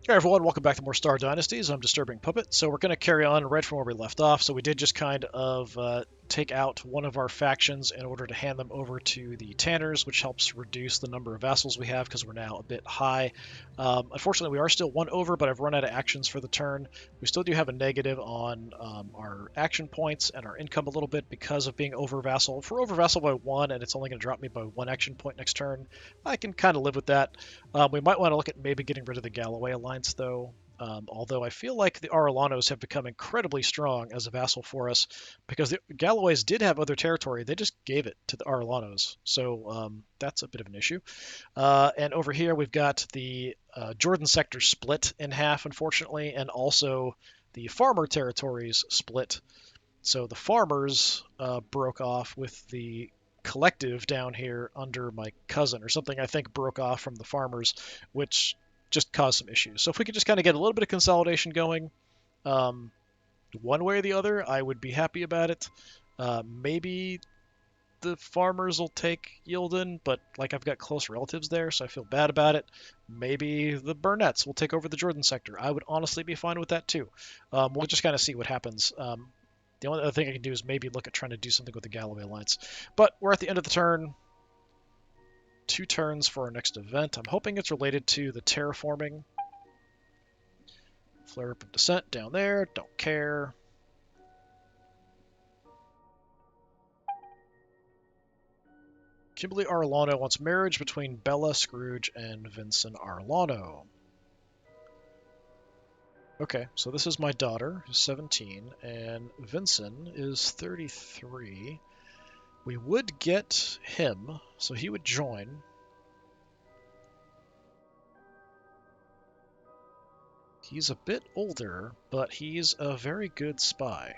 Hey everyone, welcome back to more Star Dynasties. I'm DisturbingPuppet. So we're going to carry on right from where we left off. So we did just kind of take out one of our factions in order to hand them over to the Tanners, which helps reduce the number of vassals we have because we're now a bit high. Unfortunately, we are still one over, but I've run out of actions for the turn. We still do have a negative on our action points and our income a little bit because of being over vassal. If we're over vassal by one and it's only going to drop me by one action point next turn, I can kind of live with that. We might want to look at maybe getting rid of the Galloway Alliance, though. Although I feel like the Arlanos have become incredibly strong as a vassal for us, because the Galloways did have other territory, they just gave it to the Arlanos, so that's a bit of an issue. And over here we've got the Jordan sector split in half, unfortunately, and also the farmer territories split. So the farmers broke off with the collective down here under my cousin or something, I think broke off from the farmers, which just caused some issues. So if we could just kind of get a little bit of consolidation going, um, one way or the other, I would be happy about it. Maybe the farmers will take Yilden, but like I've got close relatives there, so I feel bad about it. Maybe the Burnetts will take over the Jordan sector. I would honestly be fine with that too. We'll just kind of see what happens. The only other thing I can do is maybe look at trying to do something with the Galloway Alliance. But we're at the end of the turn. 2 turns for our next event. I'm hoping it's related to the terraforming. Flare up of descent down there. Don't care. Kimberly Arlano wants marriage between Bella Scrooge and Vincent Arlano. Okay, so this is my daughter, who's 17, and Vincent is 33. We would get him, so he would join. He's a bit older, but he's a very good spy.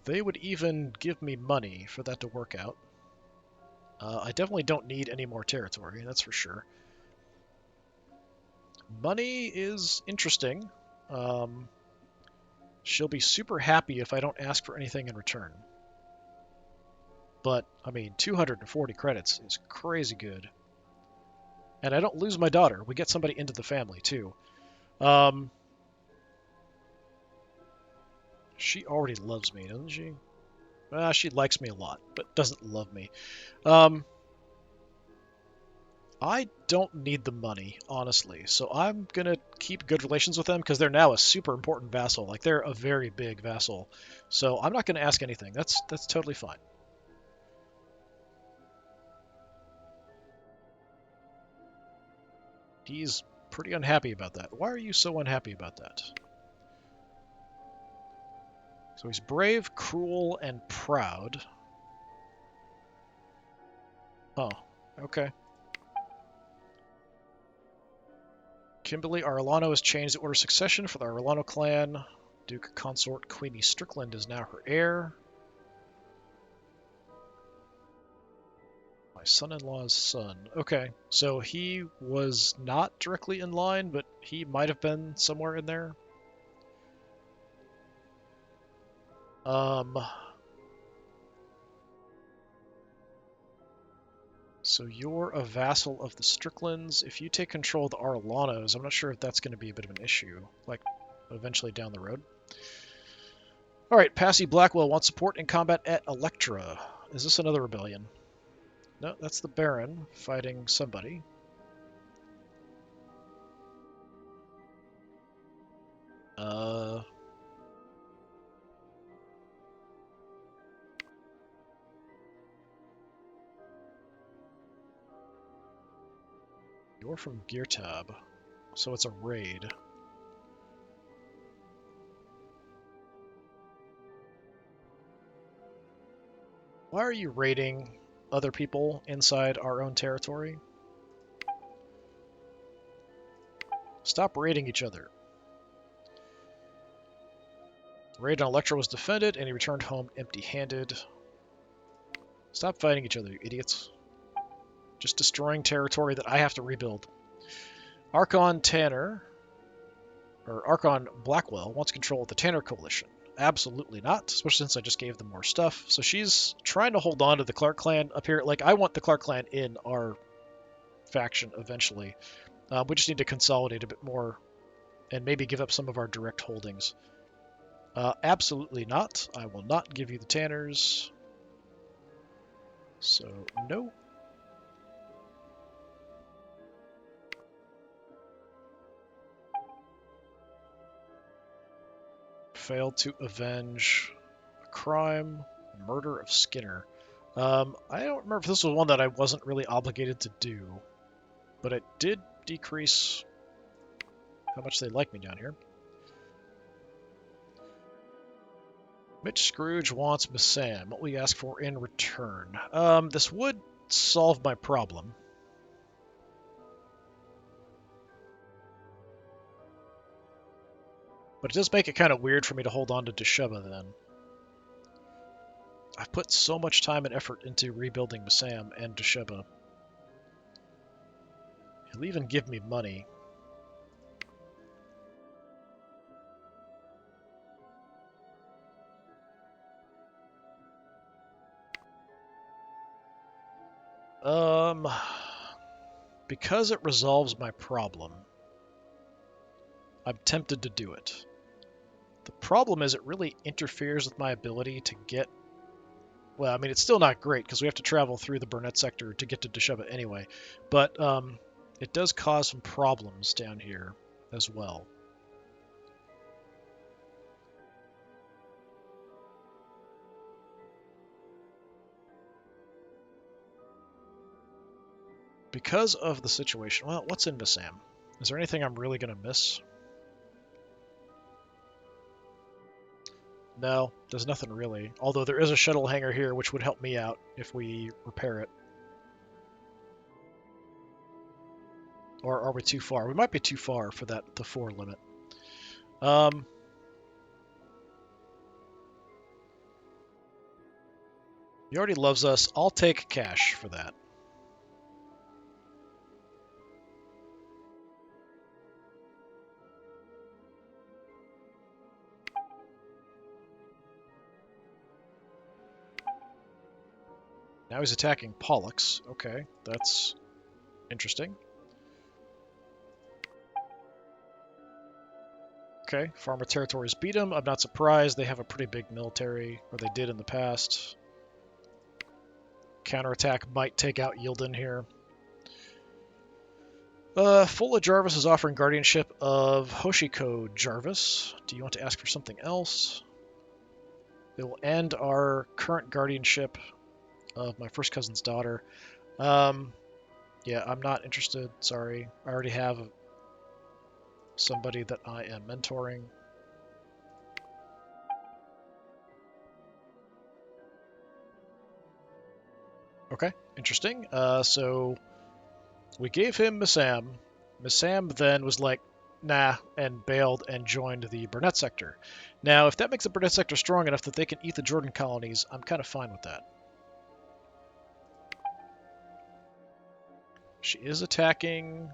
They would even give me money for that to work out. I definitely don't need any more territory, that's for sure. Money is interesting. Um, she'll be super happy if I don't ask for anything in return. But, I mean, 240 credits is crazy good. And I don't lose my daughter. We get somebody into the family, too. Um, she already loves me, doesn't she? She likes me a lot, but doesn't love me. Um, I don't need the money, honestly, so I'm gonna keep good relations with them because they're now a super important vassal. Like they're a very big vassal, so I'm not gonna ask anything. That's totally fine. He's pretty unhappy about that. Why are you so unhappy about that? So he's brave, cruel, and proud. Oh, okay. Kimberly Arlano has changed the order of succession for the Arlano clan. Duke Consort Queenie Strickland is now her heir. My son-in-law's son. Okay, so he was not directly in line, but he might have been somewhere in there. Um, so you're a vassal of the Stricklands. If you take control of the Arlanos, I'm not sure if that's going to be a bit of an issue, like eventually down the road. All right, Passy Blackwell wants support in combat at Electra. Is this another rebellion? No, that's the Baron fighting somebody. Uh, you're from Geartab, so it's a raid. Why are you raiding other people inside our own territory? Stop raiding each other. The raid on Electra was defended, and he returned home empty-handed. Stop fighting each other, you idiots. Just destroying territory that I have to rebuild. Archon Tanner, or Archon Blackwell, wants control of the Tanner Coalition. Absolutely not, especially since I just gave them more stuff. So she's trying to hold on to the Clark clan up here. Like, I want the Clark clan in our faction eventually. We just need to consolidate a bit more and maybe give up some of our direct holdings. Absolutely not. I will not give you the tanners. So, no. Failed to avenge a crime, murder of Skinner. I don't remember if this was one that I wasn't really obligated to do, but it did decrease how much they like me down here. Mitch Scrooge wants Miss Sam. What will you ask for in return? This would solve my problem. But it does make it kind of weird for me to hold on to Desheba then. I've put so much time and effort into rebuilding Masam and Desheba. He'll even give me money. Because it resolves my problem, I'm tempted to do it. The problem is it really interferes with my ability to get... Well, I mean, it's still not great because we have to travel through the Burnett sector to get to Desheba anyway, but it does cause some problems down here as well. Because of the situation... Well, what's in Masam? Is there anything I'm really going to miss? No, there's nothing really. Although there is a shuttle hangar here, which would help me out if we repair it. Or are we too far? We might be too far for the 4 limit. He already loves us. I'll take cash for that. Now he's attacking Pollux. Okay, that's interesting. Okay, farmer territories beat him. I'm not surprised. They have a pretty big military, or they did in the past. Counterattack might take out Yildiz here. Fulla Jarvis is offering guardianship of Hoshiko Jarvis. Do you want to ask for something else? It will end our current guardianship of my first cousin's daughter. Yeah, I'm not interested. Sorry. I already have somebody that I am mentoring. Okay, interesting. So we gave him Masam. Masam then was like, nah, and bailed and joined the Burnett sector. Now, if that makes the Burnett sector strong enough that they can eat the Jordan colonies, I'm kind of fine with that. She is attacking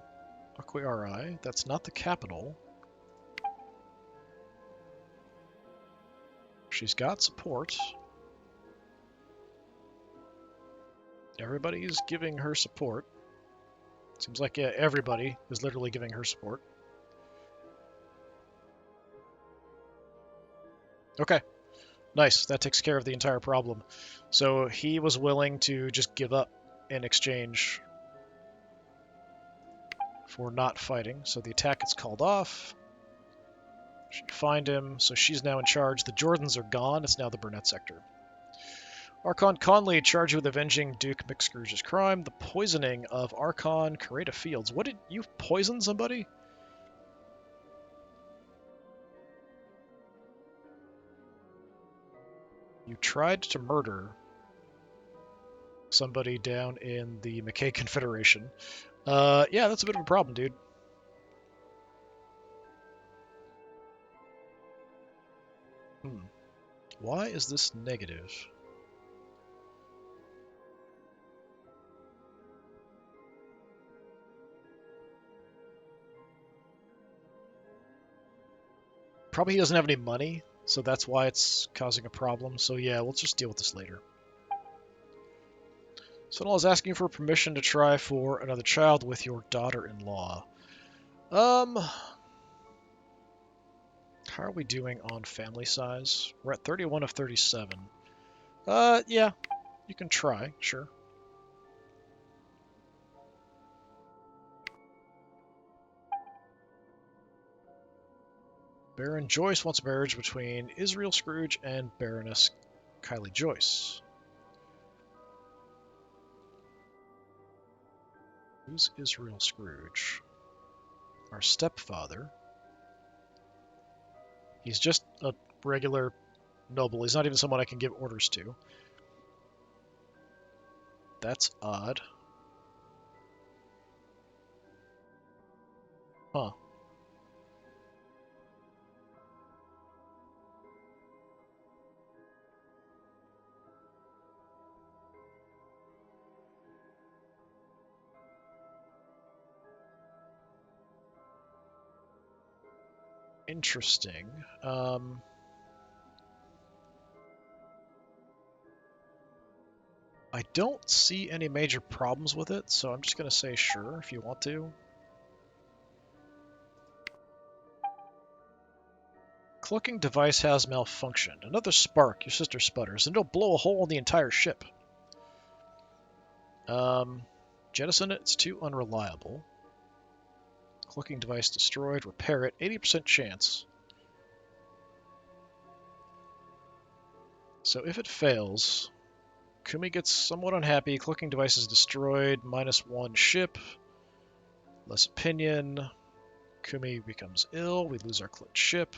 Aquiari. That's not the capital. She's got support. Everybody's giving her support. Seems like everybody is literally giving her support. Okay, nice. That takes care of the entire problem. So he was willing to just give up in exchange for not fighting. So the attack is called off. She find him, so she's now in charge. The Jordans are gone. It's now the Burnett sector. Archon Conley charged with avenging Duke McScrooge's crime. The poisoning of Archon Carreta Fields. What did you poison somebody? You tried to murder somebody down in the McKay Confederation. Yeah, that's a bit of a problem, dude. Why is this negative? Probably he doesn't have any money, so that's why it's causing a problem. So yeah, we'll just deal with this later. Sonal is asking for permission to try for another child with your daughter-in-law. How are we doing on family size? We're at 31 of 37. Yeah, you can try, sure. Baron Joyce wants a marriage between Israel Scrooge and Baroness Kylie Joyce. Who's Israel Scrooge? Our stepfather. He's just a regular noble. He's not even someone I can give orders to. That's odd. Huh. Interesting. I don't see any major problems with it, so I'm just going to say sure if you want to. Cloaking device has malfunctioned. Another spark, your sister sputters, and it'll blow a hole in the entire ship. Jettison it, it's too unreliable. Cloaking device destroyed, repair it, 80% chance. So if it fails, Kumi gets somewhat unhappy. Cloaking device is destroyed, -1 ship, less opinion. Kumi becomes ill, we lose our cloaked ship.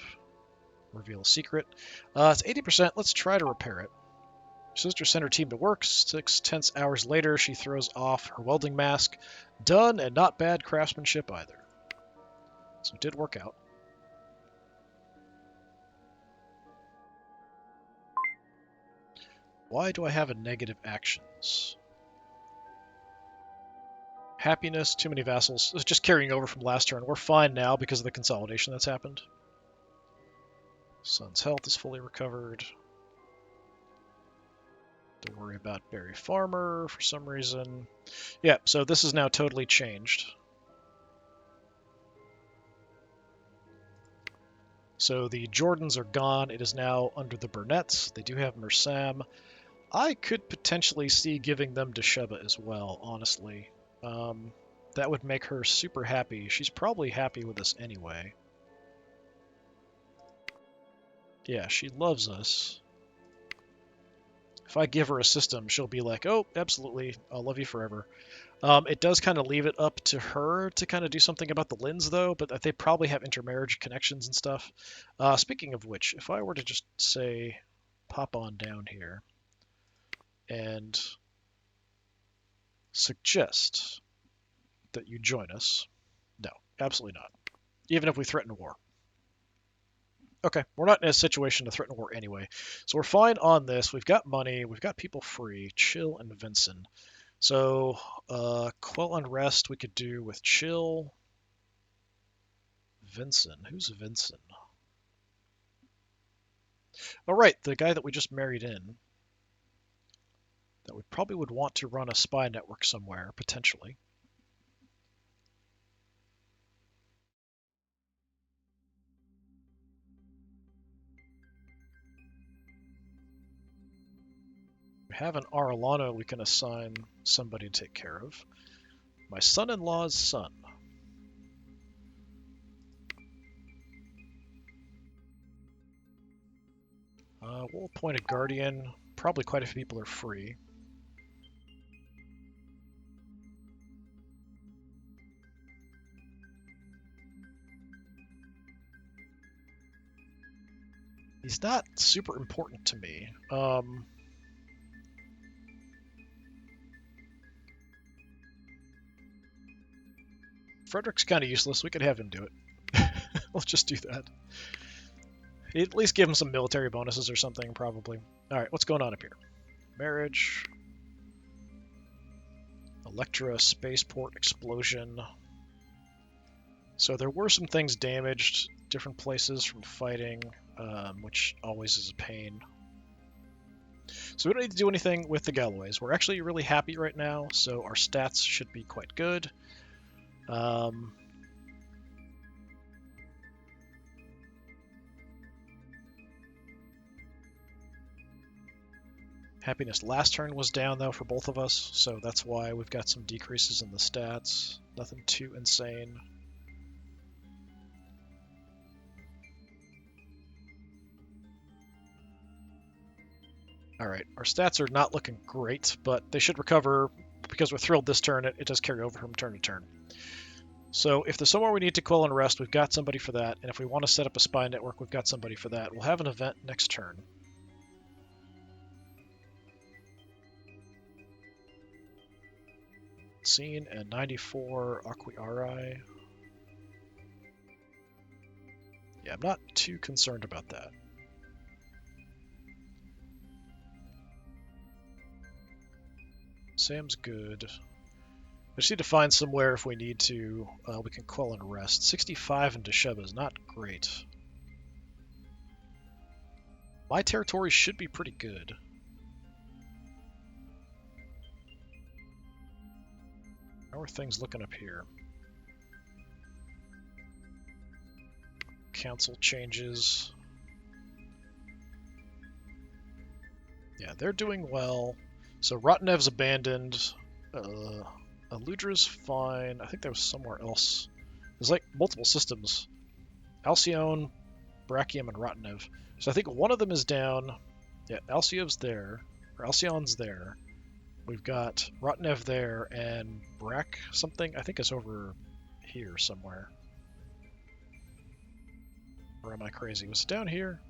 Reveal a secret. It's 80%, let's try to repair it. Sister sent her team to work. 6 tense hours later, she throws off her welding mask. Done, and not bad craftsmanship either. So it did work out. Why do I have a negative actions? Happiness, too many vassals. It's just carrying over from last turn. We're fine now because of the consolidation that's happened. Son's health is fully recovered. Don't worry about Barry Farmer for some reason. Yeah, so this is now totally changed. So the Jordans are gone. It is now under the Burnett's. They do have Mersam. I could potentially see giving them to Sheba as well, honestly. That would make her super happy. She's probably happy with us anyway. Yeah, she loves us. If I give her a system, she'll be like, oh, absolutely, I'll love you forever. It does kind of leave it up to her to kind of do something about the Lins, though, but they probably have intermarriage connections and stuff. Speaking of which, if I were to just say, pop on down here and suggest that you join us. No, absolutely not. Even if we threaten war. Okay, we're not in a situation to threaten war anyway. So we're fine on this. We've got money. We've got people free. Chill and Vincent. So, Quell Unrest we could do with Chill. Vincent. Who's Vincent? Oh, right, the guy that we just married in. That we probably would want to run a spy network somewhere, potentially. We have an Arellano we can assign somebody to take care of. My son-in-law's son. We'll appoint a guardian. Probably quite a few people are free. He's not super important to me. Frederick's kind of useless. We could have him do it. Let's just do that. At least give him some military bonuses or something, probably. Alright, what's going on up here? Marriage. Electra spaceport explosion. So there were some things damaged, different places from fighting, which always is a pain. So we don't need to do anything with the Galloways. We're actually really happy right now, so our stats should be quite good. Happiness last turn was down, though, for both of us, so that's why we've got some decreases in the stats. Nothing too insane. Alright, our stats are not looking great, but they should recover. Because we're thrilled this turn, it does carry over from turn to turn. So if there's somewhere we need to quell and rest, we've got somebody for that. And if we want to set up a spy network, we've got somebody for that. We'll have an event next turn. Scene and 94 Aquiari. Yeah, I'm not too concerned about that. Sam's good. I just need to find somewhere if we need to, we can quell and rest. 65 in Desheba is not great. My territory should be pretty good. How are things looking up here? Council changes. Yeah, they're doing well. So Rotnev's abandoned. Aludra's fine. I think there was somewhere else. There's like multiple systems. Alcyone, Brachium, and Rotnev. So I think one of them is down. Yeah, Alcyon's there. Or Alcyon's there. We've got Rotnev there, and Brack something, I think is over here somewhere. Or am I crazy? Was it down here?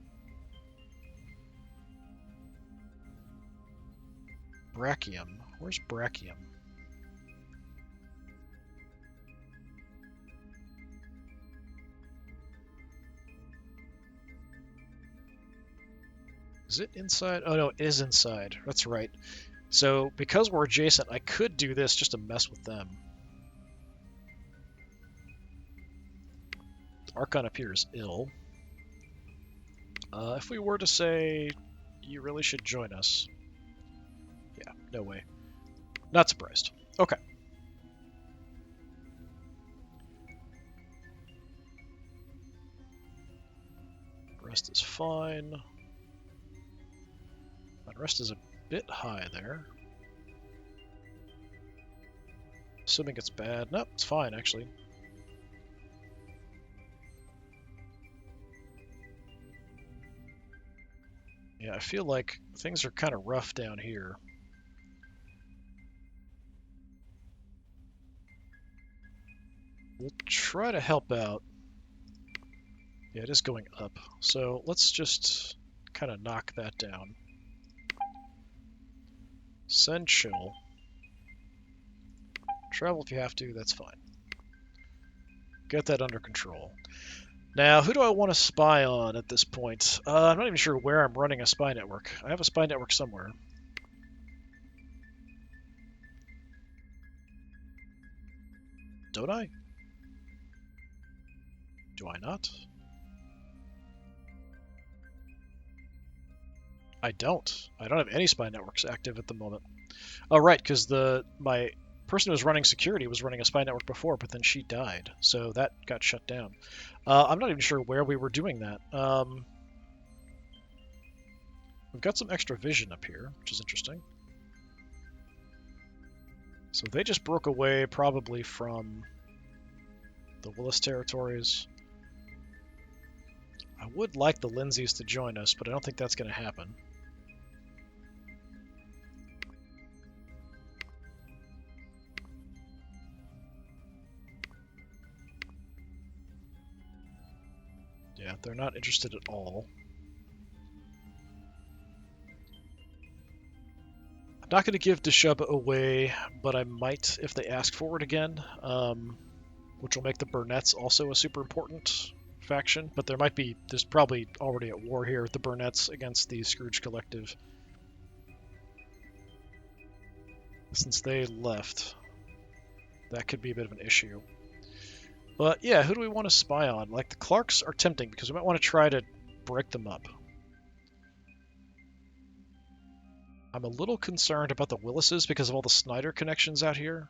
Brachium. Where's Brachium? Is it inside? Oh no, it is inside. That's right. So because we're adjacent, I could do this just to mess with them. The Archon up here is ill. If we were to say, you really should join us. Yeah, no way. Not surprised. Okay. Rest is fine. Rest is a bit high there. Assuming it's bad. Nope, it's fine, actually. Yeah, I feel like things are kind of rough down here. We'll try to help out. Yeah, it is going up. So let's just kind of knock that down. Send chill. Travel if you have to, that's fine. Get that under control. Now, who do I want to spy on at this point? I'm not even sure where I'm running a spy network. I have a spy network somewhere. Don't I? Do I not? I don't. I don't have any spy networks active at the moment. Oh, right, because my person who was running security was running a spy network before, but then she died, so that got shut down. I'm not even sure where we were doing that. We've got some extra vision up here, which is interesting. So they just broke away probably from the Willis territories. I would like the Lindsays to join us, but I don't think that's going to happen. Yeah, they're not interested at all. I'm not going to give Desheba away, but I might if they ask for it again, which will make the Burnett's also a super important faction. But there's probably already at war here with the Burnett's against the Scrooge Collective. Since they left, that could be a bit of an issue. But yeah, who do we want to spy on? Like, the Clarks are tempting because we might want to try to break them up. I'm a little concerned about the Willises because of all the Snyder connections out here.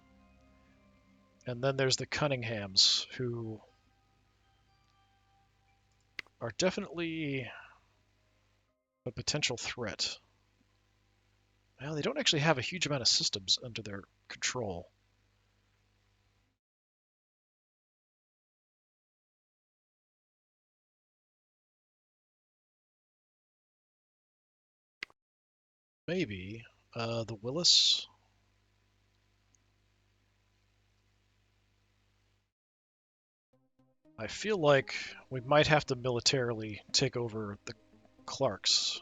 And then there's the Cunninghams, who are definitely a potential threat. Well, they don't actually have a huge amount of systems under their control. Maybe the Willis. I feel like we might have to militarily take over the Clarks.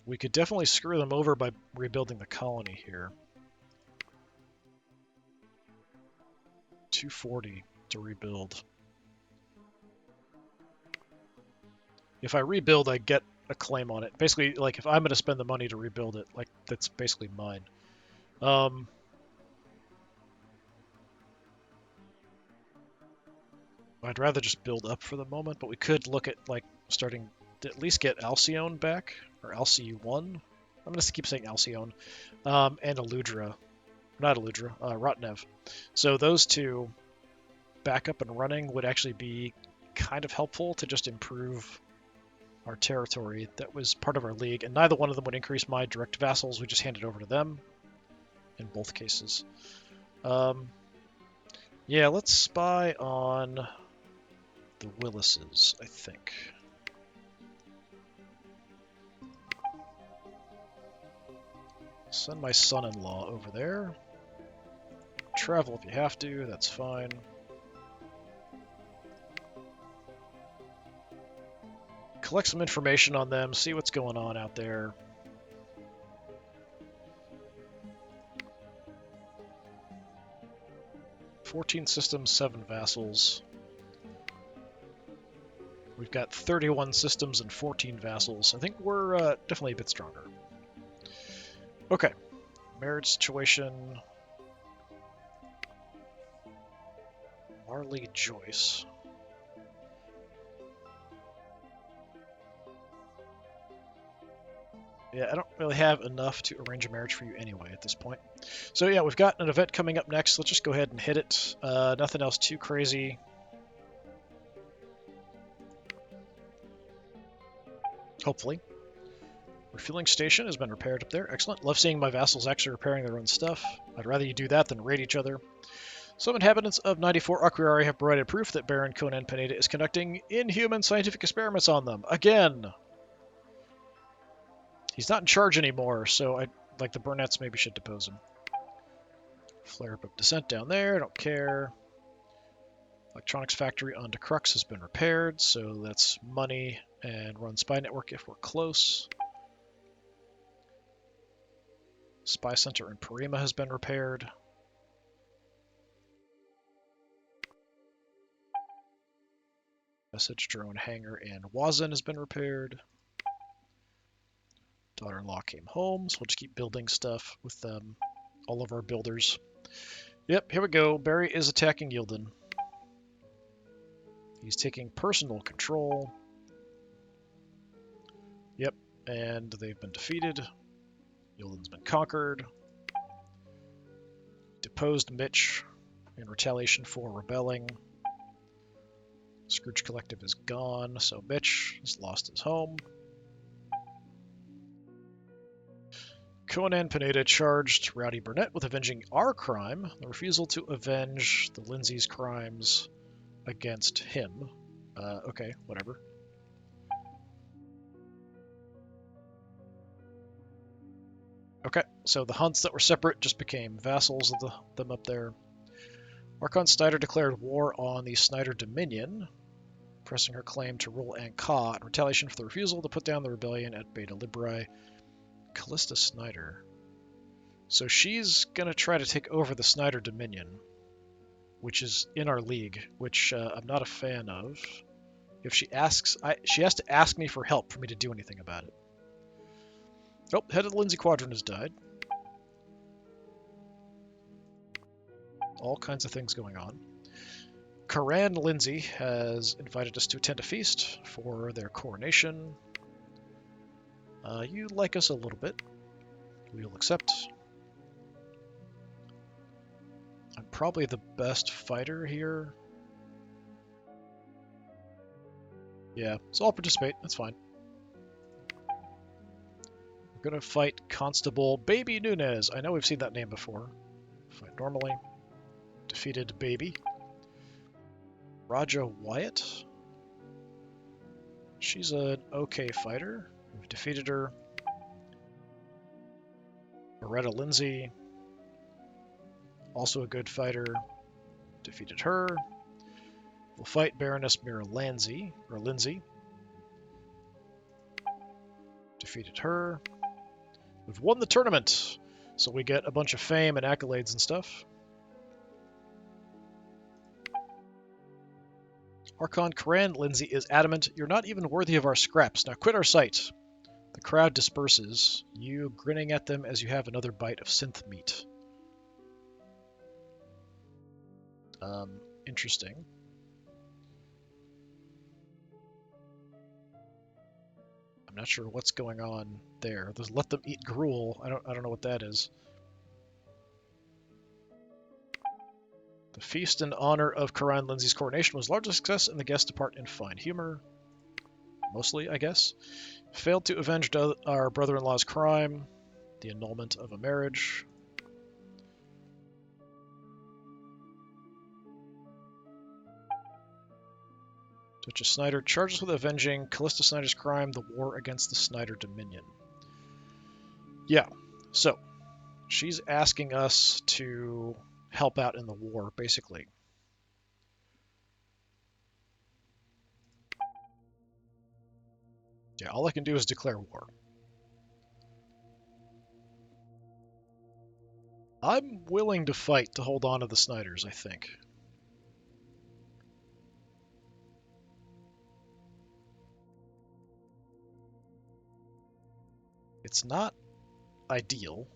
We could definitely screw them over by rebuilding the colony here. 240 to rebuild. If I rebuild, I get a claim on it. Basically, like if I'm going to spend the money to rebuild it, like that's basically mine. I'd rather just build up for the moment, but we could look at like starting to at least get Alcyone back, or Alcy1. I'm going to keep saying Alcyone, and Eludra. Not Eludra, Rotnev. So those two back up and running would actually be kind of helpful to just improve our territory that was part of our league, and neither one of them would increase my direct vassals. We just hand it over to them in both cases. Yeah, let's spy on the Willises, I think. Send my son-in-law over there. Travel if you have to, that's fine. Collect some information on them, see what's going on out there. "14 systems, 7 vassals. We've got 31 systems and 14 vassals. I think we're definitely a bit stronger. Okay, marriage situation. Marley Joyce. Yeah, I don't really have enough to arrange a marriage for you anyway at this point. So yeah, we've got an event coming up next. Let's just go ahead and hit it. Nothing else too crazy. Hopefully. Refueling station has been repaired up there. Excellent. Love seeing my vassals actually repairing their own stuff. I'd rather you do that than raid each other. Some inhabitants of 94 Aquiari have provided proof that Baron Conan Pineda is conducting inhuman scientific experiments on them. Again! He's not in charge anymore, so I like the Burnetts maybe should depose him. Flare up of dissent down there, don't care. Electronics factory on Crux has been repaired, so that's money and run spy network if we're close. Spy center in Parima has been repaired. Message drone hangar in Wazin has been repaired. Daughter-in-law came home, so we'll just keep building stuff with all of our builders. Yep, here we go. Barry is attacking Yildan. He's taking personal control. Yep, and they've been defeated. Yildan's been conquered. Deposed Mitch in retaliation for rebelling. Scrooge Collective is gone, so Mitch has lost his home. Conan Pineda charged Rowdy Burnett with avenging our crime, the refusal to avenge the Lindsay's crimes against him. Okay, whatever. Okay, so the Hunts that were separate just became vassals of them up there. Archon Snyder declared war on the Snyder Dominion, pressing her claim to rule Ankh-Ka in retaliation for the refusal to put down the rebellion at Beta Libri. Callista Snyder. So she's going to try to take over the Snyder Dominion, which is in our league, which I'm not a fan of. If she asks, she has to ask me for help for me to do anything about it. Oh, head of the Lindsay Quadrant has died. All kinds of things going on. Karan Lindsay has invited us to attend a feast for their coronation. You like us a little bit. We'll accept. I'm probably the best fighter here. Yeah, so I'll participate. That's fine. We're going to fight Constable Baby Nunez. I know we've seen that name before. Fight normally. Defeated Baby. Raja Wyatt. She's an okay fighter. We've defeated her. Loretta Lindsay. Also a good fighter. Defeated her. We'll fight Baroness Mira Lindsay. Defeated her. We've won the tournament, so we get a bunch of fame and accolades and stuff. Archon Karan Lindsay is adamant, "You're not even worthy of our scraps. Now quit our sight." The crowd disperses, you grinning at them as you have another bite of synth meat. Interesting. I'm not sure what's going on there. There's let them eat gruel. I don't know what that is. The feast in honor of Karan Lindsay's coronation was largely a success, and the guests depart in fine humor. Mostly, I guess. Failed to avenge our brother-in-law's crime. The annulment of a marriage. Duchess Snyder charges with avenging Callista Snyder's crime, the war against the Snyder Dominion. Yeah, so she's asking us to help out in the war, basically. Yeah, all I can do is declare war. I'm willing to fight to hold on to the Snyders, I think. It's not ideal.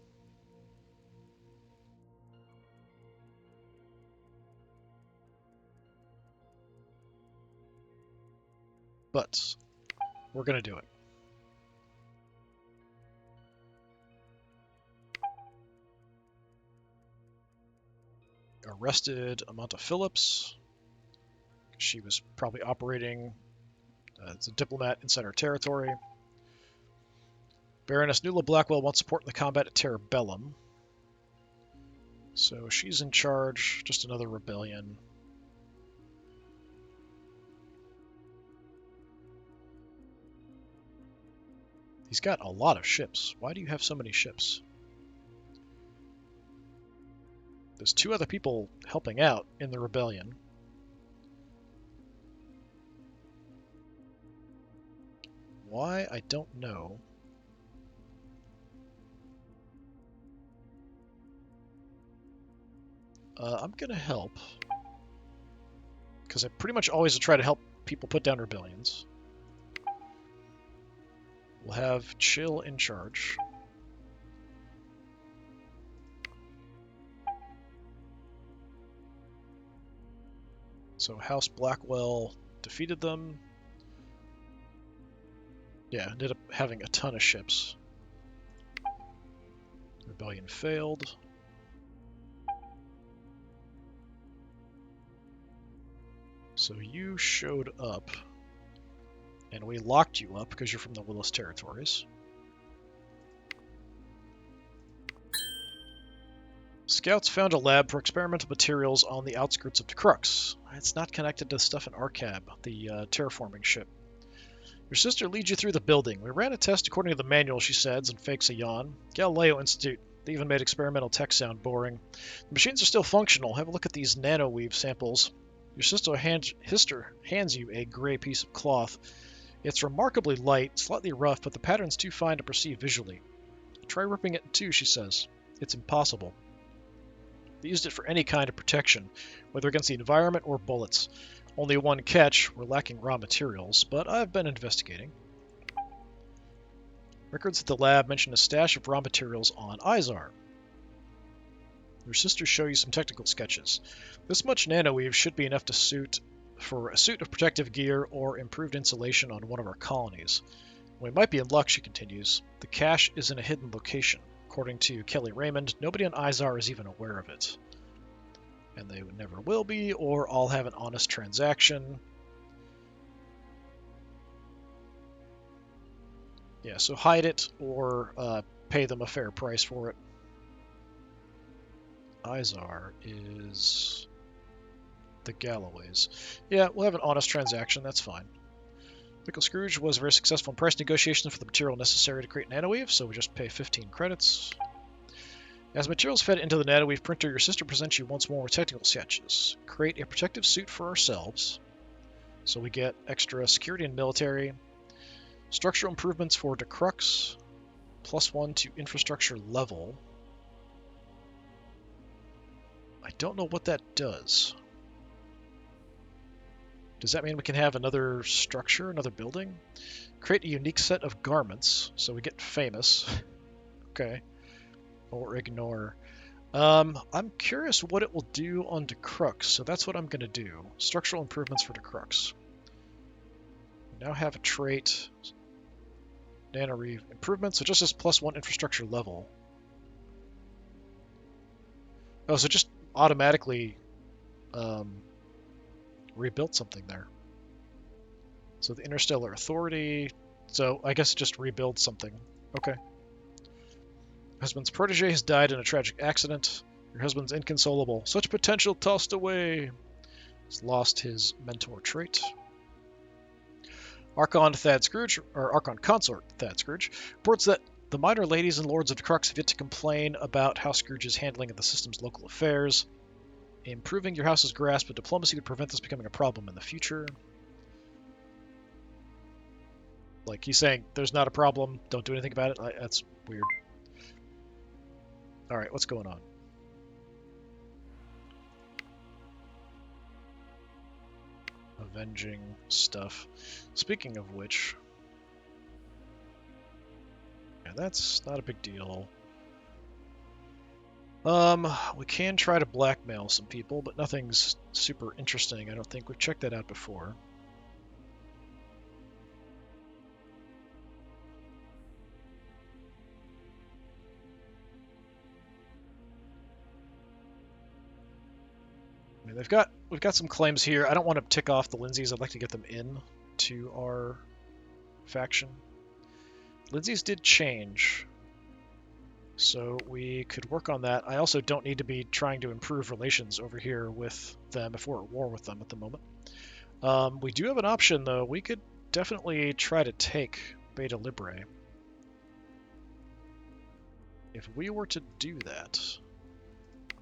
But we're going to do it. Arrested Amanta Phillips. She was probably operating as a diplomat inside our territory. Baroness Nuala Blackwell wants support in the combat at Terra Bellum. So she's in charge. Just another rebellion. He's got a lot of ships. Why do you have so many ships? There's 2 other people helping out in the rebellion. Why? I don't know. I'm going to help. Because I pretty much always try to help people put down rebellions. We'll have Chill in charge. So House Blackwell defeated them. Yeah, ended up having a ton of ships. Rebellion failed. So you showed up, and we locked you up because you're from the Willis Territories. Scouts found a lab for experimental materials on the outskirts of the Crux. It's not connected to stuff in Arcab, the terraforming ship. Your sister leads you through the building. We ran a test according to the manual, she says, and fakes a yawn. Galileo Institute. They even made experimental tech sound boring. The machines are still functional. Have a look at these nanoweave samples. Your sister hands you a gray piece of cloth. It's remarkably light, slightly rough, but the pattern's too fine to perceive visually. Try ripping it in two, she says. It's impossible. They used it for any kind of protection, whether against the environment or bullets. Only one catch, we're lacking raw materials, but I've been investigating. Records at the lab mention a stash of raw materials on Izar. Your sisters show you some technical sketches. This much nanoweave should be enough to suit for a suit of protective gear or improved insulation on one of our colonies. We might be in luck, she continues. The cache is in a hidden location. According to Kelly Raymond, nobody on Izar is even aware of it. And they never will be, or I'll have an honest transaction. Yeah, so hide it or pay them a fair price for it. Izar is the Galloways. Yeah, we'll have an honest transaction, that's fine. Pickle Scrooge was very successful in price negotiations for the material necessary to create Nanoweave, so we just pay 15 credits. As materials fed into the Nanoweave printer, your sister presents you once more with technical sketches. Create a protective suit for ourselves, so we get extra security and military. Structural improvements for Decrux, +1 to infrastructure level. I don't know what that does. Does that mean we can have another structure, another building? Create a unique set of garments, so we get famous. Okay. Or ignore. I'm curious what it will do on Decrux, so that's what I'm going to do. Structural improvements for Decrux. We now have a trait. Nano improvement, so just as +1 infrastructure level. Oh, so just automatically rebuilt something there. So the Interstellar Authority, so I guess just rebuild something. Okay. Husband's protege has died in a tragic accident. Your husband's inconsolable. Such potential tossed away. He's lost his mentor trait. Archon Thad Scrooge, or Archon Consort Thad Scrooge, reports that the minor ladies and lords of Crux have yet to complain about how Scrooge is handling the system's local affairs. Improving your house's grasp of diplomacy would prevent this becoming a problem in the future. Like, he's saying, there's not a problem, don't do anything about it. That's weird. Alright, what's going on? Avenging stuff. Speaking of which... yeah, that's not a big deal. We can try to blackmail some people, but nothing's super interesting. I don't think we've checked that out before. I mean, we've got some claims here. I don't want to tick off the Lindsays. I'd like to get them in to our faction. Lindsays did change, so we could work on that. I also don't need to be trying to improve relations over here with them if we're at war with them at the moment. We do have an option, though. We could definitely try to take Beta Libre. If we were to do that,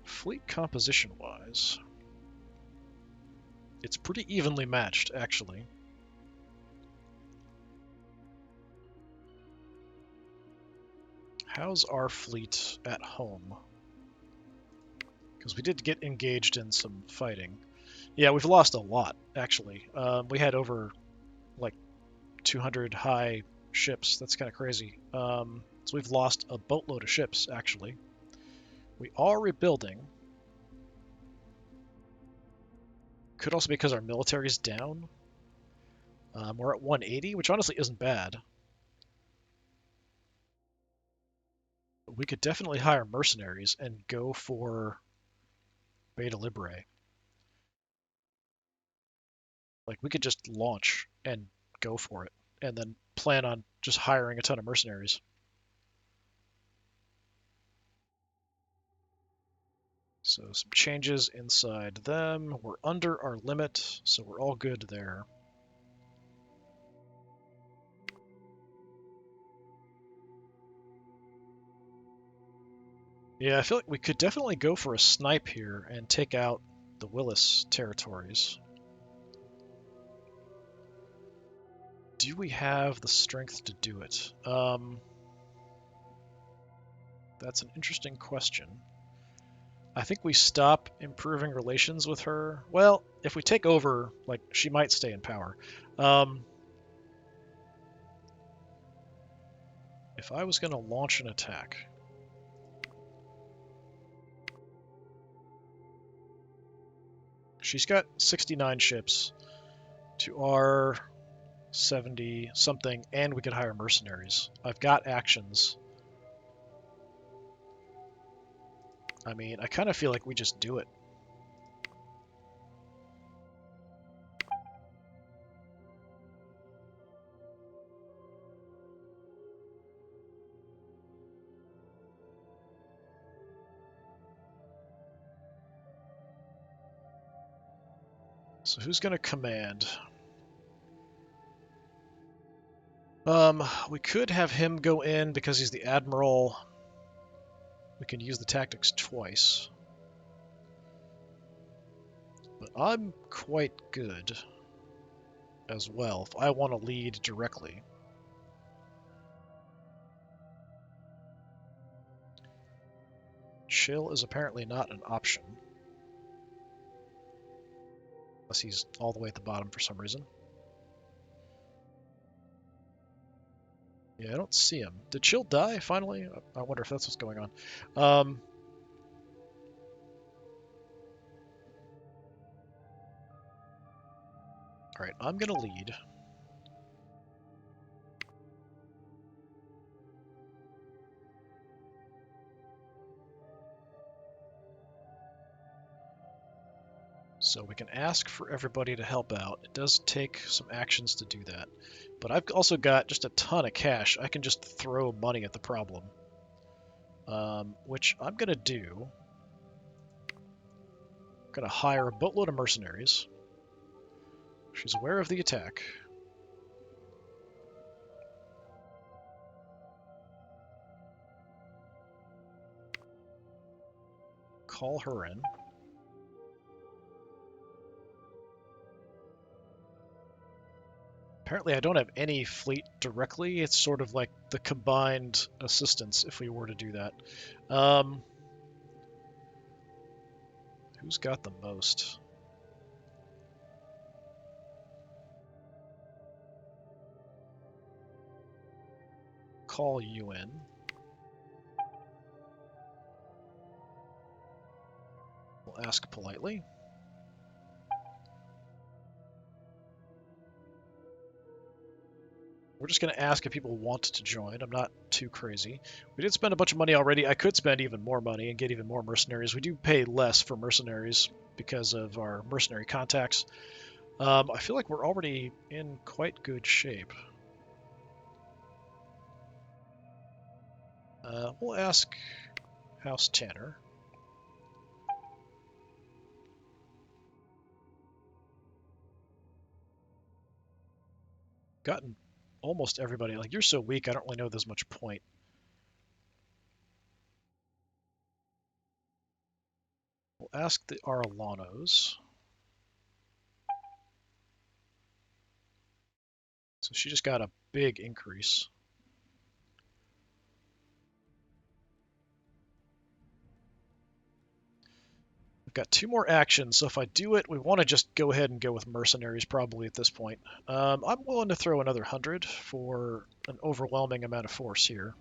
fleet composition-wise, it's pretty evenly matched, actually. How's our fleet at home? Because we did get engaged in some fighting. Yeah, we've lost a lot, actually. We had over, like, 200 high ships. That's kind of crazy. So we've lost a boatload of ships, actually. We are rebuilding. Could also be because our military's down. We're at 180, which honestly isn't bad. We could definitely hire mercenaries and go for Beta Libre. Like, we could just launch and go for it, and then plan on just hiring a ton of mercenaries. So some changes inside them. We're under our limit, so we're all good there. Yeah, I feel like we could definitely go for a snipe here and take out the Willis territories. Do we have the strength to do it? That's an interesting question. I think we stop improving relations with her. Well, if we take over, like, she might stay in power. If I was going to launch an attack... she's got 69 ships to our 70 something, and we could hire mercenaries. I've got actions. I mean, I kind of feel like we just do it. So who's going to command? We could have him go in because he's the admiral. We can use the tactics twice. But I'm quite good as well if I want to lead directly. Chill is apparently not an option. Unless he's all the way at the bottom for some reason. Yeah, I don't see him. Did Chill die finally? I wonder if that's what's going on. Alright, I'm going to lead. So we can ask for everybody to help out. It does take some actions to do that. But I've also got just a ton of cash. I can just throw money at the problem. Which I'm going to do. I'm going to hire a boatload of mercenaries. She's aware of the attack. Call her in. Apparently I don't have any fleet directly. It's sort of like the combined assistance if we were to do that. Who's got the most? Call you in. We'll ask politely. We're just going to ask if people want to join. I'm not too crazy. We did spend a bunch of money already. I could spend even more money and get even more mercenaries. We do pay less for mercenaries because of our mercenary contacts. I feel like we're already in quite good shape. We'll ask House Tanner. Gotten almost everybody. Like, you're so weak, I don't really know there's much point. We'll ask the Arlanos. So she just got a big increase. We've got 2 more actions, so if I do it, we want to just go ahead and go with mercenaries probably at this point. I'm willing to throw another 100 for an overwhelming amount of force here.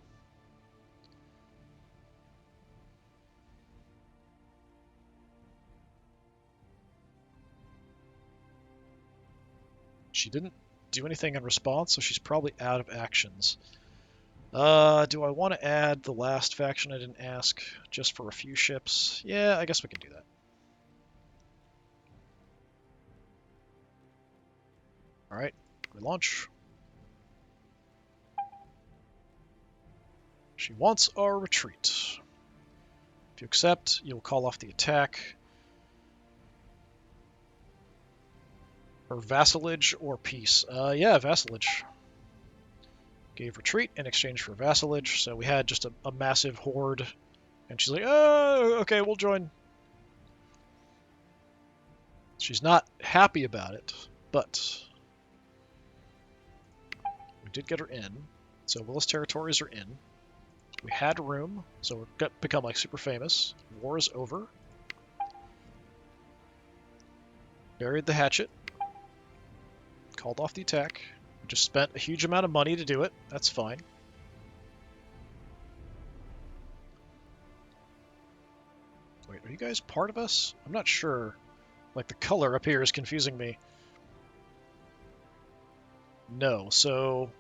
She didn't do anything in response, so she's probably out of actions. Do I want to add the last faction I didn't ask just for a few ships? Yeah, I guess we can do that. Alright, relaunch. She wants our retreat. If you accept, you'll call off the attack. Or vassalage or peace. Yeah, vassalage. Gave retreat in exchange for vassalage, so we had just a massive horde. And she's like, oh, okay, we'll join. She's not happy about it, but we did get her in. So Willis territories are in. We had room, so we've become like super famous. War is over. Buried the hatchet. Called off the attack. We just spent a huge amount of money to do it. That's fine. Wait, are you guys part of us? I'm not sure. Like, the color up here is confusing me. No, so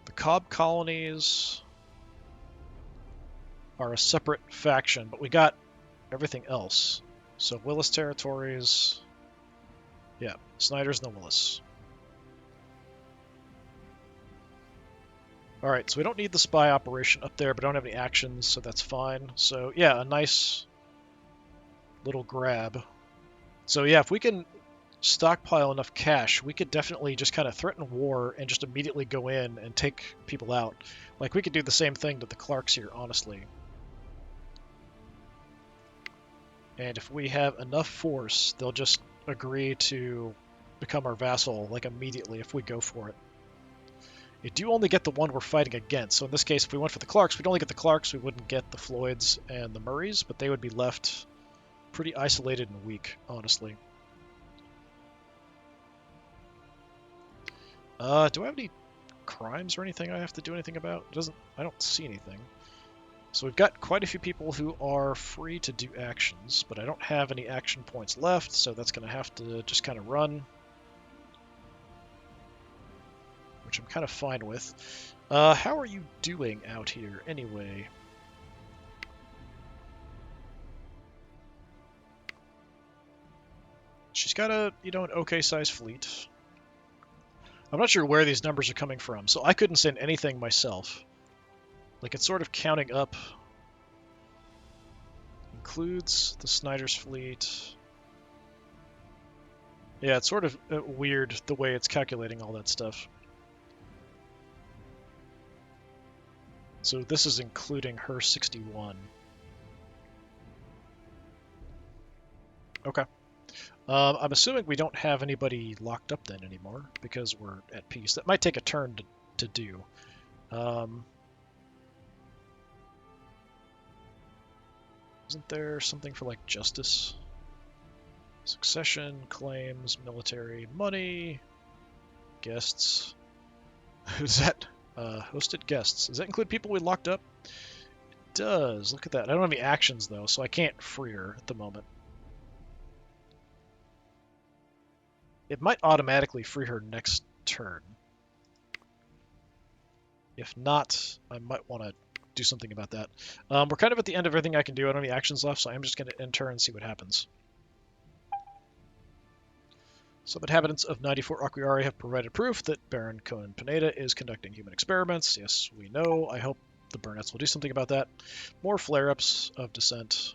the Cobb colonies are a separate faction, but we got everything else. So Willis territories, yeah, Snyder's no Willis. Alright, so we don't need the spy operation up there, but don't have any actions, so that's fine. So yeah, a nice little grab. So yeah, if we can stockpile enough cash, we could definitely just kind of threaten war and just immediately go in and take people out. Like, we could do the same thing to the Clarks here, honestly. And if we have enough force, they'll just agree to become our vassal, like, immediately if we go for it. You do only get the one we're fighting against. So in this case, if we went for the Clarks, we'd only get the Clarks. We wouldn't get the Floyds and the Murrays, but they would be left pretty isolated and weak, honestly. Do I have any crimes or anything I have to do anything about? I don't see anything. So we've got quite a few people who are free to do actions, but I don't have any action points left, so that's going to have to just kind of run. Which I'm kind of fine with. How are you doing out here, anyway? She's got an okay-sized fleet. I'm not sure where these numbers are coming from, so I couldn't send anything myself. Like, it's sort of counting up. Includes the Snyder's fleet. Yeah, it's sort of weird the way it's calculating all that stuff. So this is including her 61. Okay. I'm assuming we don't have anybody locked up then anymore, because we're at peace. That might take a turn to do. Isn't there something for, like, justice? Succession, claims, military, money, guests. Is that hosted guests? Does that include people we locked up? It does. Look at that. I don't have any actions, though, so I can't free her at the moment. It might automatically free her next turn. If not, I might want to do something about that. We're kind of at the end of everything I can do. I don't have any actions left, so I'm just going to enter and see what happens. Some inhabitants of 94 Aquiari have provided proof that Baron Cohen Pineda is conducting human experiments. Yes, we know. I hope the Burnetts will do something about that. More flare-ups of dissent.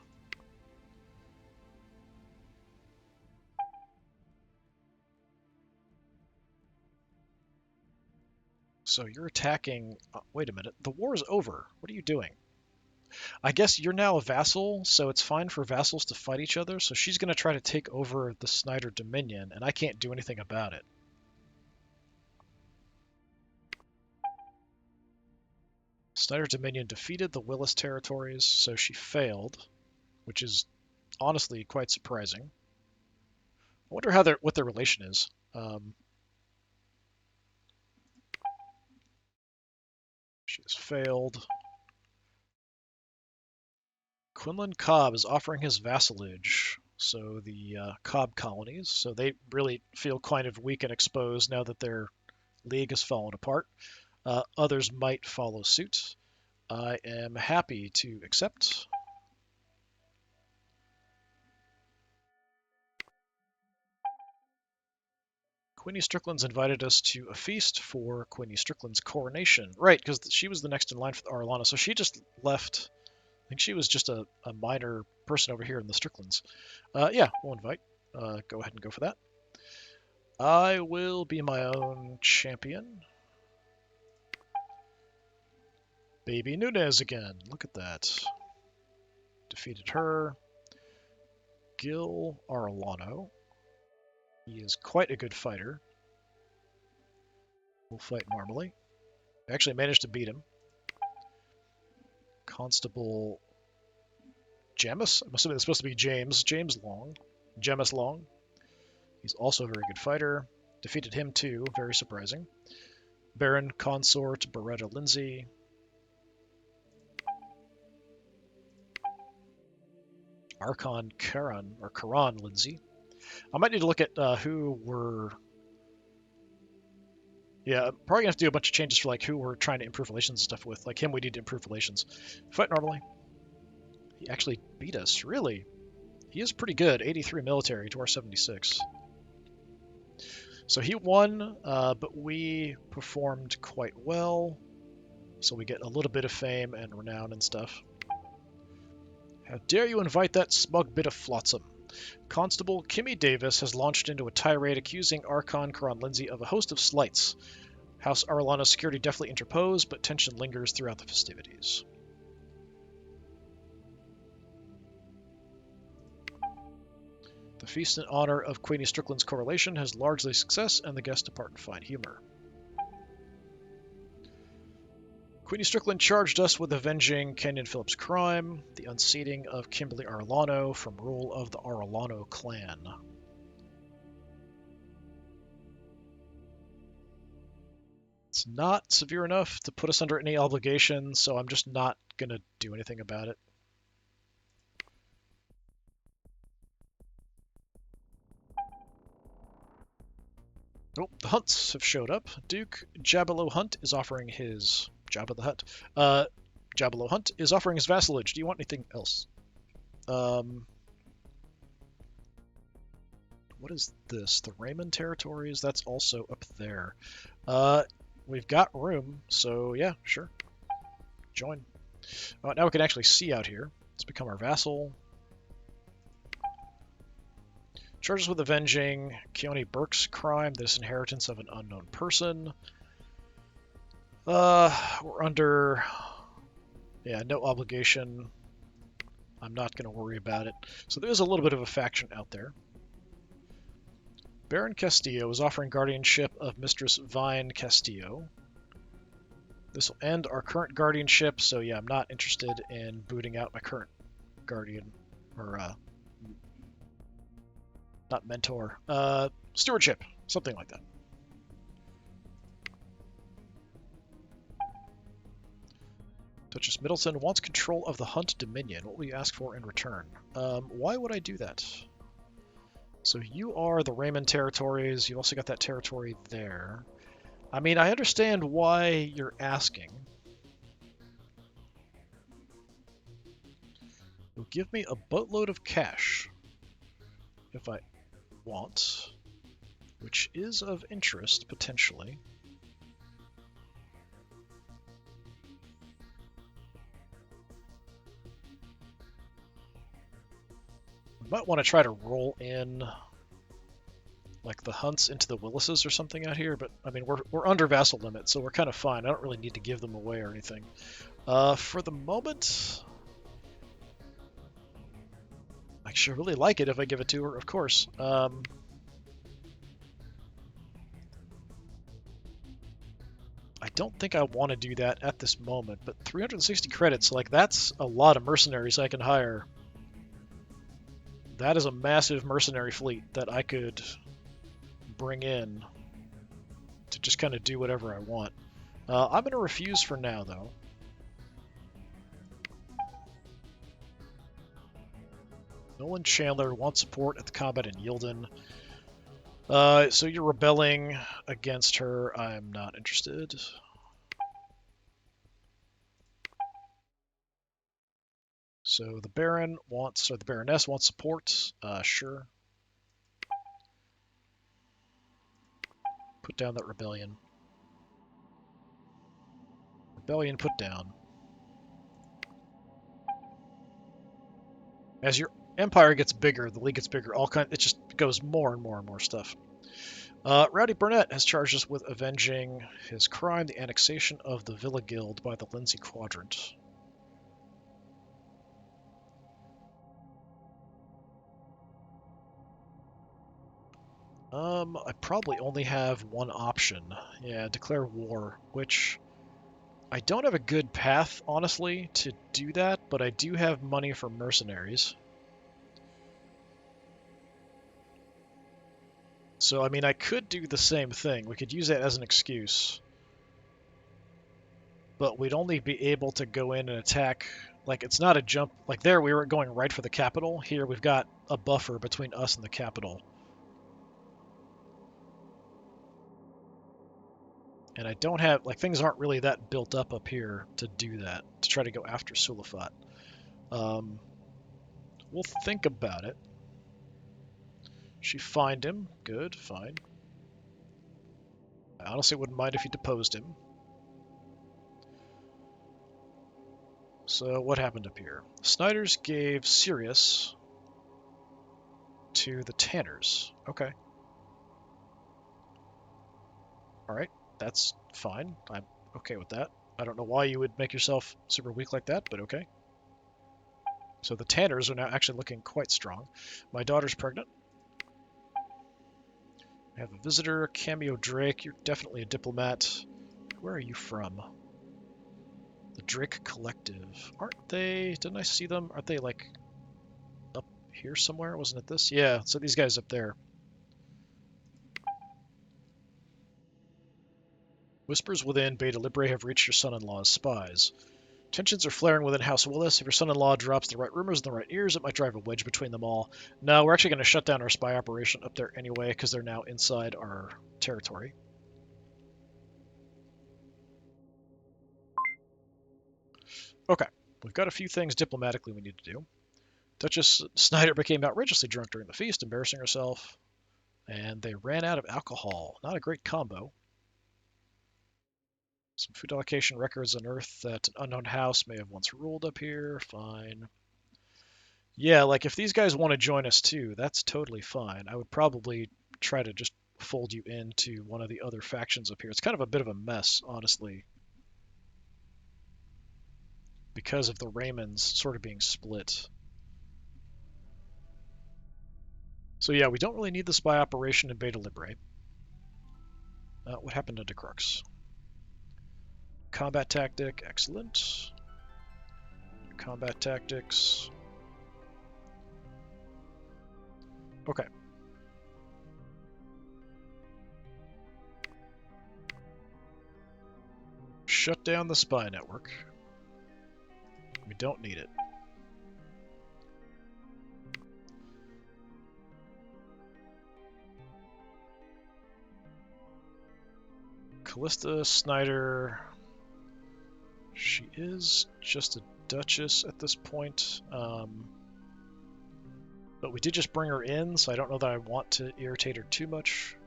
So you're attacking... wait a minute. The war is over. What are you doing? I guess you're now a vassal, so it's fine for vassals to fight each other, so she's going to try to take over the Snyder Dominion, and I can't do anything about it. Snyder Dominion defeated the Willis territories, so she failed, which is honestly quite surprising. I wonder how what their relation is. She has failed. Quinlan Cobb is offering his vassalage, so the Cobb colonies, so they really feel kind of weak and exposed now that their league has fallen apart. Others might follow suit. I am happy to accept. Queenie Strickland's invited us to a feast for Queenie Strickland's coronation. Right, because she was the next in line for the Arlana, so she just left. I think she was just a minor person over here in the Stricklands. Yeah, we'll invite. Go ahead and go for that. I will be my own champion. Baby Nunez again. Look at that. Defeated her. Gil Arlano. He is quite a good fighter. We'll fight normally. I actually managed to beat him. Constable Jamis? I'm assuming it's supposed to be James. James Long. Jamis Long. He's also a very good fighter. Defeated him too, very surprising. Baron Consort Beretta Lindsay. Archon Karan, or Karan Lindsay. I might need to look at who were... Yeah, probably gonna have to do a bunch of changes for like who we're trying to improve relations and stuff with. Like him, we need to improve relations. Fight normally. He actually beat us, really. He is pretty good, 83 military to our 76. So he won, but we performed quite well. So we get a little bit of fame and renown and stuff. How dare you invite that smug bit of flotsam? Constable Kimmy Davis has launched into a tirade accusing Archon Karan Lindsay of a host of slights. House Arellano's security definitely interposed, but tension lingers throughout the festivities. The feast in honor of Queenie Strickland's correlation has largely success, and the guests depart in fine humor. Queenie Strickland charged us with avenging Kenyon Phillips' crime, the unseating of Kimberly Arellano from rule of the Arellano clan. It's not severe enough to put us under any obligation, so I'm just not going to do anything about it. Oh, the Hunts have showed up. Duke Jabalo Hunt is offering his... Jabba the Hutt. Jabalo Hunt is offering his vassalage. Do you want anything else? What is this? The Raymond territories? That's also up there. We've got room, so yeah, sure. Join. Now we can actually see out here. Let's become our vassal. Charges with avenging Keone Burke's crime, this inheritance of an unknown person. We're under... Yeah, no obligation. I'm not going to worry about it. So there is a little bit of a faction out there. Baron Castillo is offering guardianship of Mistress Vine Castillo. This will end our current guardianship, so yeah, I'm not interested in booting out my current guardian, or, not mentor, stewardship, something like that. Duchess Middleton wants control of the Hunt Dominion. What will you ask for in return? Why would I do that? So you are the Raymond territories. You also got that territory there. I mean, I understand why you're asking. You'll give me a boatload of cash if I want, which is of interest, potentially. We might want to try to roll in like the Hunts into the Willises or something out here, but I mean, we're under vassal limit, so we're kind of fine. I don't really need to give them away or anything. For the moment, I should really like it if I give it to her, of course. I don't think I want to do that at this moment, but 360 credits, like that's a lot of mercenaries I can hire. That is a massive mercenary fleet that I could bring in to just kind of do whatever I want. I'm going to refuse for now, though. Nolan Chandler wants support at the combat in Yilden. So you're rebelling against her. I'm not interested. So the Baron wants, or the Baroness wants support. Sure. Put down that rebellion. Rebellion put down. As your empire gets bigger, the league gets bigger, it just goes more and more and more stuff. Rowdy Burnett has charged us with avenging his crime, the annexation of the Villa Guild by the Lindsay Quadrant. I probably only have one option. Yeah, declare war, which I don't have a good path, honestly, to do that, but I do have money for mercenaries. So, I mean, I could do the same thing. We could use that as an excuse. But we'd only be able to go in and attack. Like, it's not a jump. Like, there we were going right for the capital. Here we've got a buffer between us and the capital. And I don't have, like, things aren't really that built up here to do that, to try to go after Sulafat. We'll think about it. She fined him. Good, fine. I honestly wouldn't mind if he deposed him. So what happened up here? Snyder's gave Sirius to the Tanners. Okay. All right. That's fine. I'm okay with that. I don't know why you would make yourself super weak like that, but okay. So the Tanners are now actually looking quite strong. My daughter's pregnant. I have a visitor, Cameo Drake. You're definitely a diplomat. Where are you from? The Drake Collective. Aren't they? Didn't I see them? Aren't they like up here somewhere? Wasn't it this? Yeah, so these guys up there. Whispers within Beta Libre have reached your son-in-law's spies. Tensions are flaring within House Willis. If your son-in-law drops the right rumors in the right ears, it might drive a wedge between them all. No, we're actually going to shut down our spy operation up there anyway, because they're now inside our territory. Okay, we've got a few things diplomatically we need to do. Duchess Snyder became outrageously drunk during the feast, embarrassing herself, and they ran out of alcohol. Not a great combo. Some food allocation records unearthed that an unknown house may have once ruled up here. Fine. Yeah, like if these guys want to join us too, that's totally fine. I would probably try to just fold you into one of the other factions up here. It's kind of a bit of a mess, honestly, because of the Raymonds sort of being split. So yeah, we don't really need the spy operation in Beta Libre. What happened to Crux? Combat tactic, excellent. Combat tactics. Okay. Shut down the spy network. We don't need it. Callista Snyder. She is just a duchess at this point. But we did just bring her in, so I don't know that I want to irritate her too much.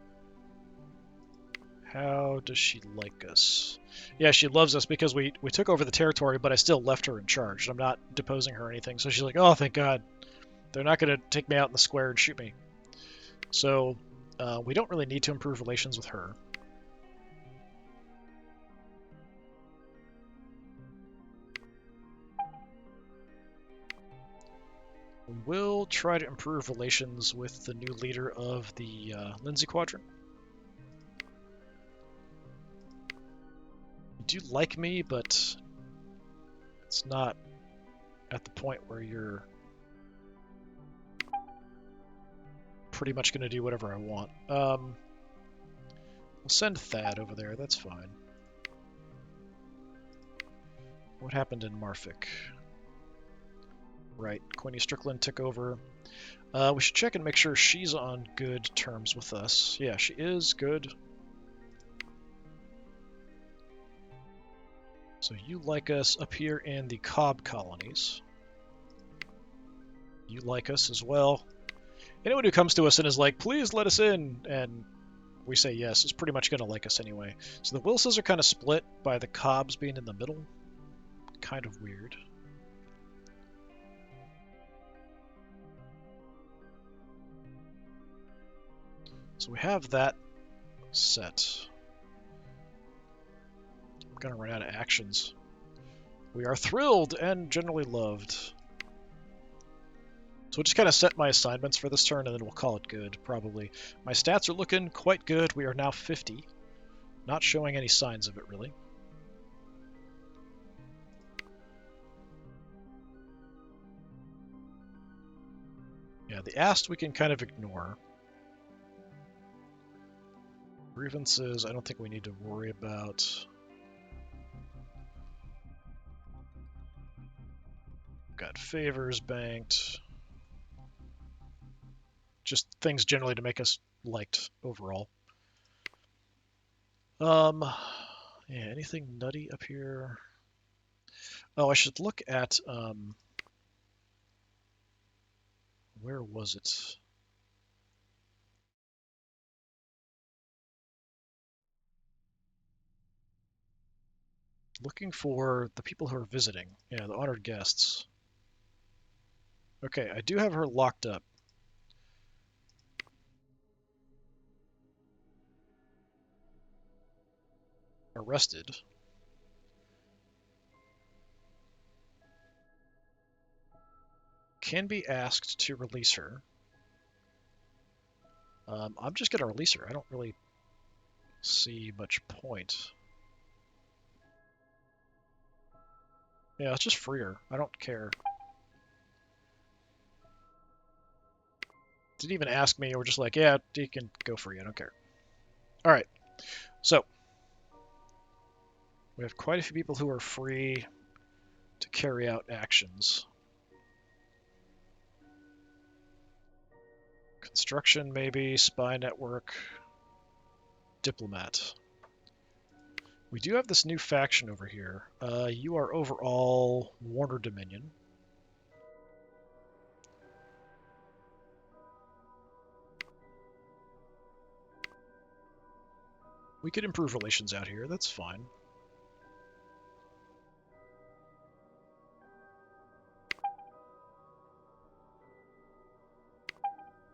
How does she like us? Yeah, she loves us because we took over the territory, but I still left her in charge. I'm not deposing her or anything. So she's like, oh, thank God. They're not going to take me out in the square and shoot me. So we don't really need to improve relations with her. We will try to improve relations with the new leader of the Lindsay Quadrant. You do like me, but it's not at the point where you're pretty much going to do whatever I want. We'll send Thad over there, that's fine. What happened in Marfic? Right, Queenie Strickland took over. We should check and make sure she's on good terms with us. Yeah, she is good. So you like us up here in the Cobb colonies. You like us as well. Anyone who comes to us and is like, please let us in, and we say yes, is pretty much going to like us anyway. So the Wilses are kind of split by the Cobbs being in the middle. Kind of weird. So we have that set. I'm going to run out of actions. We are thrilled and generally loved. So we'll just kind of set my assignments for this turn and then we'll call it good, probably. My stats are looking quite good. We are now 50. Not showing any signs of it, really. Yeah, the Ast we can kind of ignore. Grievances, I don't think we need to worry about. Got favors banked. Just things generally to make us liked overall. Yeah, anything nutty up here? Oh, I should look at, where was it? Looking for the people who are visiting. Yeah, the honored guests. Okay, I do have her locked up. arrested. Can be asked to release her. I'm just going to release her. I don't really see much point. Yeah, let's just free her. I don't care. Didn't even ask me. We're just like, yeah, you can go free. I don't care. All right. So we have quite a few people who are free to carry out actions. Construction, maybe. Spy network. Diplomat. We do have this new faction over here. You are overall Warner Dominion. We could improve relations out here. That's fine.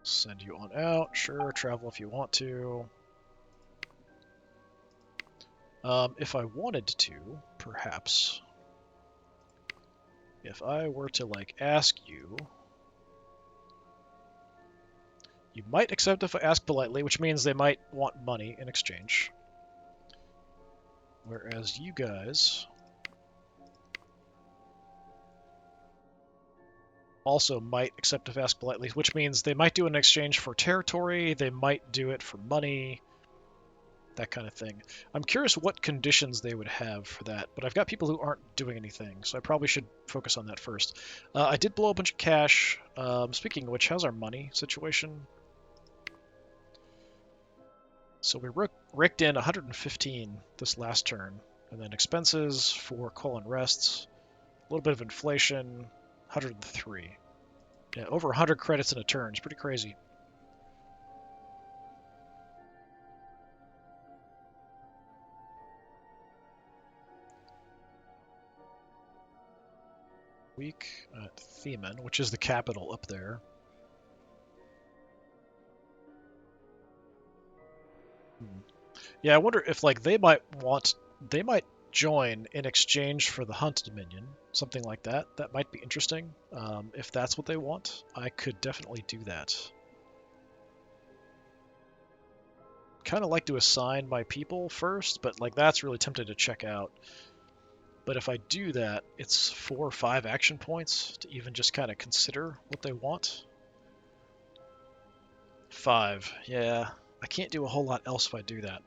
Send you on out. Sure, travel if you want to. If I wanted to, perhaps, if I were to, like, ask you, you might accept if I ask politely, which means they might want money in exchange. Whereas you guys also might accept if asked politely, which means they might do it in exchange for territory, they might do it for money, that kind of thing. I'm curious what conditions they would have for that, but I've got people who aren't doing anything, so I probably should focus on that first. I did blow a bunch of cash. Speaking of which, how's our money situation? So we raked in 115 this last turn, and then expenses for call and rests, a little bit of inflation, 103. Yeah, over 100 credits in a turn. It's pretty crazy. Week at Themen, which is the capital up there. Yeah, I wonder if like they might join in exchange for the Hunt Dominion, something like that. That might be interesting. If that's what they want, I could definitely do that. Kind of like to assign my people first, but like that's really tempted to check out. But if I do that, it's 4 or 5 action points to even just kind of consider what they want. 5, yeah. I can't do a whole lot else if I do that.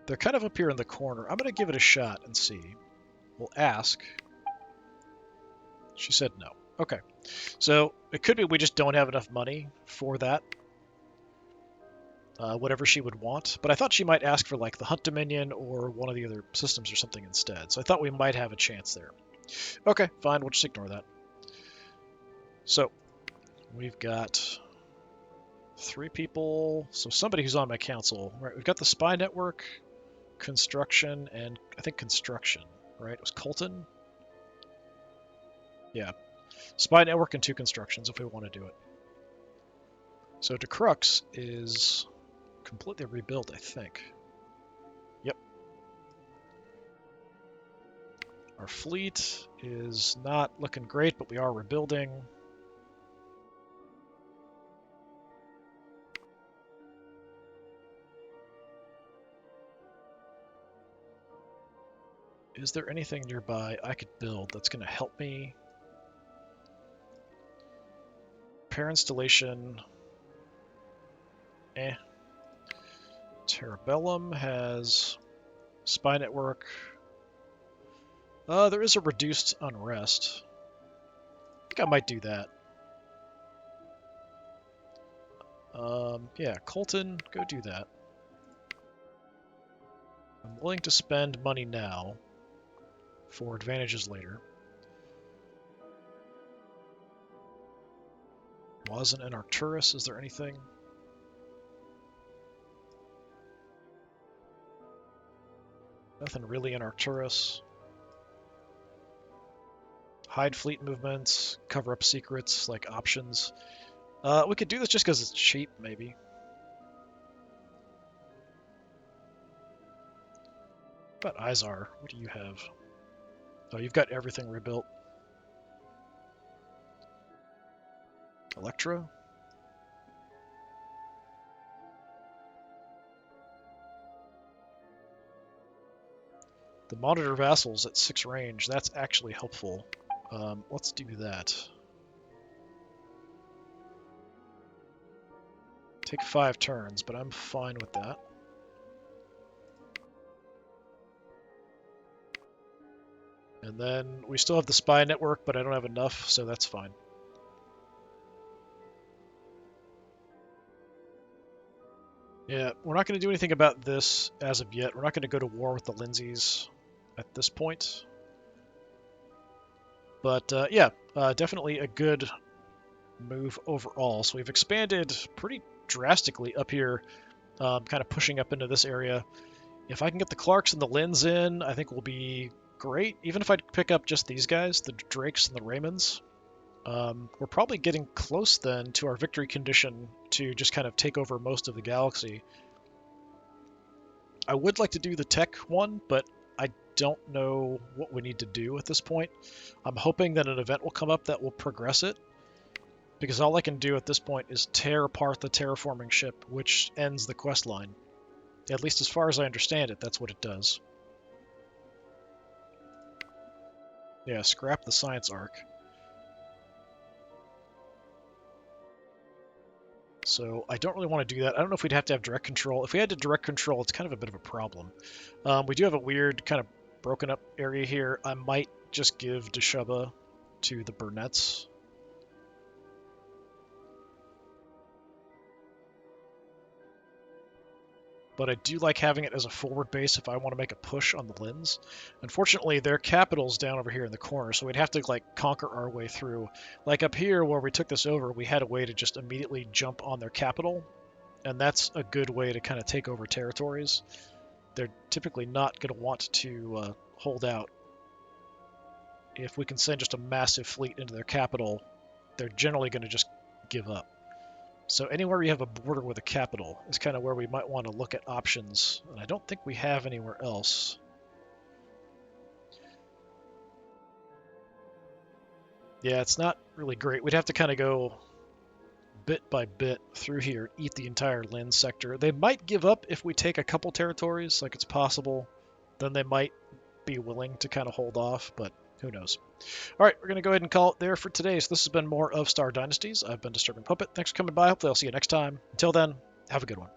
They're kind of up here in the corner. I'm going to give it a shot and see. We'll ask. She said no. Okay. So it could be we just don't have enough money for that. Whatever she would want. But I thought she might ask for like the Hunt Dominion or one of the other systems or something instead. So I thought we might have a chance there. Okay, fine. We'll just ignore that. So we've got 3 people. So somebody who's on my council. Right, we've got the spy network, construction, and I think construction. Right, it was Colton. Yeah, spy network and 2 constructions if we want to do it. So DeCrux is completely rebuilt, I think. Yep. Our fleet is not looking great, but we are rebuilding. Is there anything nearby I could build that's going to help me? Repair installation. Eh. Terrabellum has spy network. There is a reduced unrest. I think I might do that. Yeah, Colton, go do that. I'm willing to spend money now for advantages later. Wasn't in Arcturus, is there anything? Nothing really in Arcturus. Hide fleet movements, cover up secrets, like options. We could do this just because it's cheap, maybe. What about Izar? What do you have? Oh, you've got everything rebuilt. Electra? The monitor vassals at 6 range, that's actually helpful. Let's do that. Take 5 turns, but I'm fine with that. And then we still have the spy network, but I don't have enough, so that's fine. Yeah, we're not going to do anything about this as of yet. We're not going to go to war with the Lindsays at this point. But yeah, definitely a good move overall. So we've expanded pretty drastically up here, kind of pushing up into this area. If I can get the Clarks and the Linds in, I think we'll be great. Even if I pick up just these guys, the Drakes and the Raymonds, we're probably getting close then to our victory condition to just kind of take over most of the galaxy. I would like to do the tech one, but I don't know what we need to do at this point. I'm hoping that an event will come up that will progress it, because all I can do at this point is tear apart the terraforming ship, which ends the quest line. At least as far as I understand it, that's what it does. Yeah, scrap the science arc. So I don't really want to do that. I don't know if we'd have to have direct control. If we had to direct control, it's kind of a bit of a problem. We do have a weird kind of broken up area here. I might just give Deshubba to the Burnett's. But I do like having it as a forward base if I want to make a push on the Linds. Unfortunately, their capital's down over here in the corner, so we'd have to like conquer our way through. Like up here where we took this over, we had a way to just immediately jump on their capital, and that's a good way to kind of take over territories. They're typically not going to want to hold out. If we can send just a massive fleet into their capital, they're generally going to just give up. So anywhere you have a border with a capital is kind of where we might want to look at options. And I don't think we have anywhere else. Yeah, it's not really great. We'd have to kind of go bit by bit through here, eat the entire Lynn sector. They might give up if we take a couple territories, like it's possible. Then they might be willing to kind of hold off, but who knows. All right, we're going to go ahead and call it there for today. So this has been more of Star Dynasties. I've been Disturbing Puppet. Thanks for coming by. Hopefully I'll see you next time. Until then, have a good one.